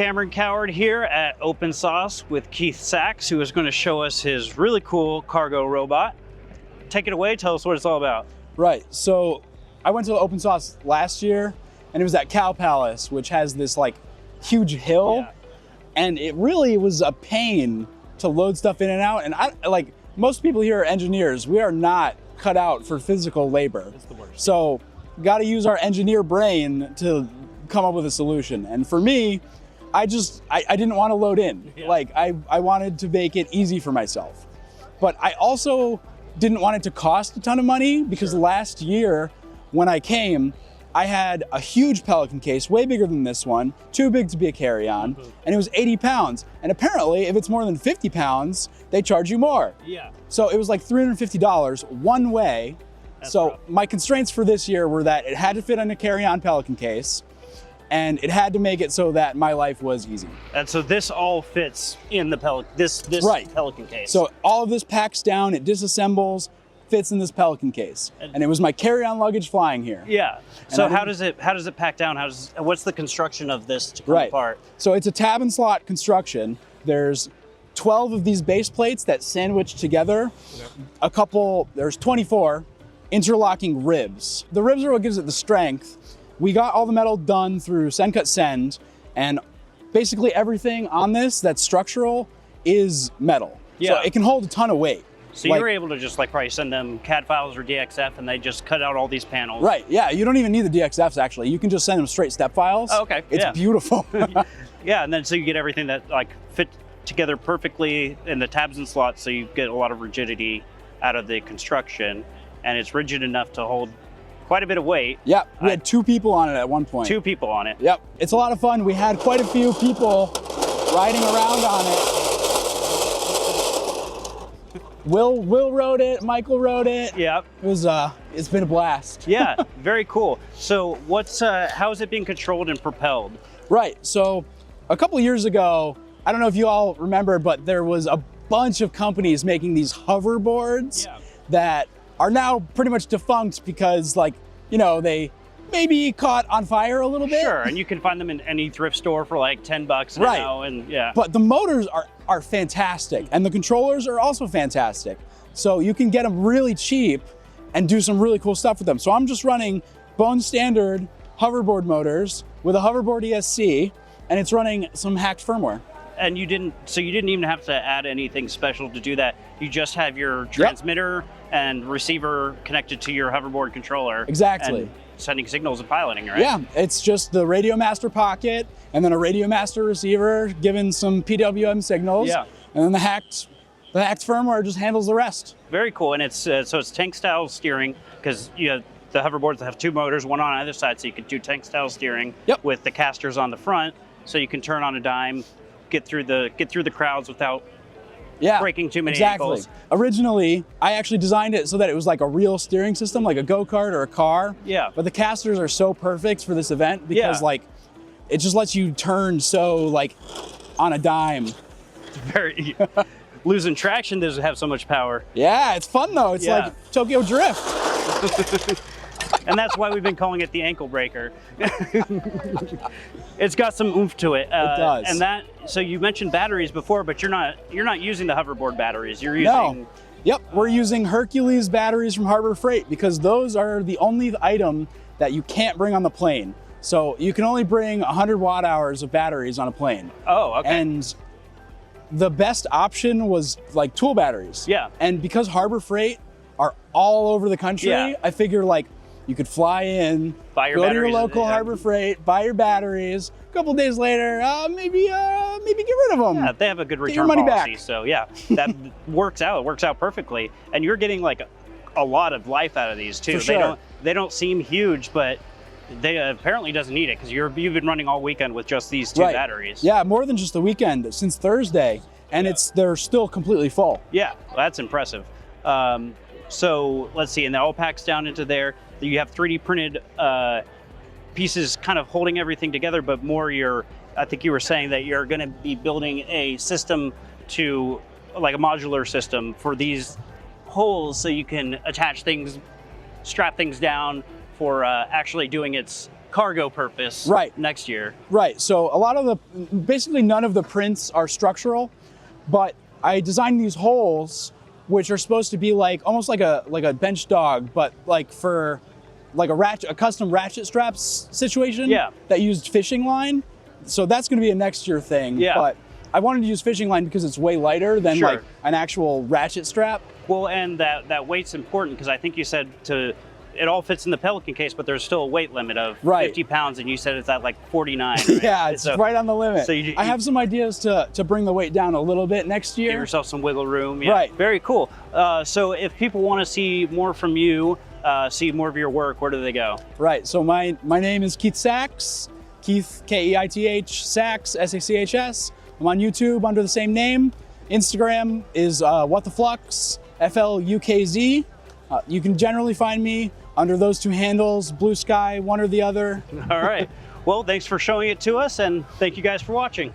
Cameron Coward here at Open Sauce with Keith Sachs, who is going to show us his really cool cargo robot. Take it away, tell us what it's all about. Right, so I went to Open Sauce last year, and it was at Cow Palace, which has this like huge hill, and it really was a pain to load stuff in and out. And I like most people here are engineers. We are not cut out for physical labor. It's the worst. So got to use our engineer brain to come up with a solution. And for me, I didn't want to load in. Yeah. Like I wanted to make it easy for myself. But I also didn't want it to cost a ton of money because last year when I came, I had a huge Pelican case, way bigger than this one, too big to be a carry-on, and it was 80 pounds. And apparently, if it's more than 50 pounds, they charge you more. Yeah. So it was like $350 one way. That's so rough. my constraints for this year were that it had to fit in a carry-on Pelican case, and it had to make it so that my life was easy. And so this all fits in the Pelican, this Right. Pelican case. So all of this packs down, it disassembles, fits in this Pelican case. And it was my carry-on luggage flying here. yeah. So how does it pack down? What's the construction of this to come apart? So it's a tab and slot construction. There's 12 of these base plates that sandwich together. There's 24 interlocking ribs. The ribs are what gives it the strength. We got all the metal done through Send Cut Send, and basically everything on this that's structural is metal. Yeah. So it can hold a ton of weight. So you were able to just like probably send them CAD files or DXF and they just cut out all these panels. Right, yeah, you don't even need the DXFs actually. You can just send them straight step files. Oh, okay, It's beautiful. Yeah, and then so you get everything that like fit together perfectly in the tabs and slots, so you get a lot of rigidity out of the construction, and it's rigid enough to hold quite a bit of weight. Yep, we had 2 people on it at one point. 2 people on it. Yep, it's a lot of fun. We had quite a few people riding around on it. Will rode it, Michael rode it. Yep. It was it's been a blast. Yeah, very cool. So how is it being controlled and propelled? Right, so a couple of years ago, I don't know if you all remember, but there was a bunch of companies making these hoverboards that are now pretty much defunct because they maybe caught on fire a little bit. Sure, and you can find them in any thrift store for like $10 now, and yeah. But the motors are fantastic, and the controllers are also fantastic. So you can get them really cheap and do some really cool stuff with them. So I'm just running bone standard hoverboard motors with a Hoverboard ESC, and it's running some hacked firmware. And you didn't even have to add anything special to do that. You just have your transmitter and receiver connected to your hoverboard controller. Exactly. And sending signals and piloting, right? Yeah, it's just the Radio Master pocket and then a Radio Master receiver giving some PWM signals. Yeah. And then the hacked firmware just handles the rest. Very cool, and it's tank style steering because you have the hoverboards that have 2 motors, one on either side, so you can do tank style steering with the casters on the front, so you can turn on a dime, get through the crowds without breaking too many ankles. Originally, I actually designed it so that it was like a real steering system, like a go-kart or a car. Yeah. But the casters are so perfect for this event because it just lets you turn so on a dime. Very losing traction doesn't have so much power. Yeah, it's fun though. It's like Tokyo Drift. And that's why we've been calling it the ankle breaker. It's got some oomph to it. It does. And so you mentioned batteries before, but you're not using the hoverboard batteries. You're using. No. Yep, we're using Hercules batteries from Harbor Freight because those are the only item that you can't bring on the plane. So you can only bring 100 watt hours of batteries on a plane. Oh, okay. And the best option was like tool batteries. Yeah. And because Harbor Freight are all over the country, I figure you could fly in, go to your local Harbor Freight, buy your batteries. A couple days later, maybe get rid of them. Yeah, they have a good return your money policy. back. So yeah, that works out. It works out perfectly, and you're getting like a lot of life out of these too. For sure. They don't seem huge, but they apparently doesn't need it because you've been running all weekend with just these 2 batteries. Yeah, more than just the weekend, since Thursday, and they're still completely full. Yeah, well, that's impressive. So let's see, and that all packs down into there. You have 3D printed pieces kind of holding everything together, but more I think you were saying that you're going to be building a system to like a modular system for these holes so you can attach things, strap things down for actually doing its cargo purpose Right. next year. Right. So a lot of basically none of the prints are structural, but I designed these holes, which are supposed to be like almost like a bench dog, but like for like a custom ratchet straps situation. Yeah. That used fishing line. So that's going to be a next year thing. Yeah. But I wanted to use fishing line because it's way lighter than Sure. like an actual ratchet strap. Well, and that weight's important because I think you said it all fits in the Pelican case, but there's still a weight limit of Right. 50 pounds, and you said it's at like 49. Right? Yeah, it's So right on the limit. so I have some ideas to bring the weight down a little bit next give year. yourself some wiggle room. Yeah. Right. Very cool. So if people want to see more from you, see more of your work, where do they go? Right. So my name is Keith Sachs. Keith, Keith, Sachs, Sachs. I'm on YouTube under the same name. Instagram is What the Flux, FLUKZ. You can generally find me under those two handles, Blue Sky, one or the other. All right. Well, thanks for showing it to us, and thank you guys for watching.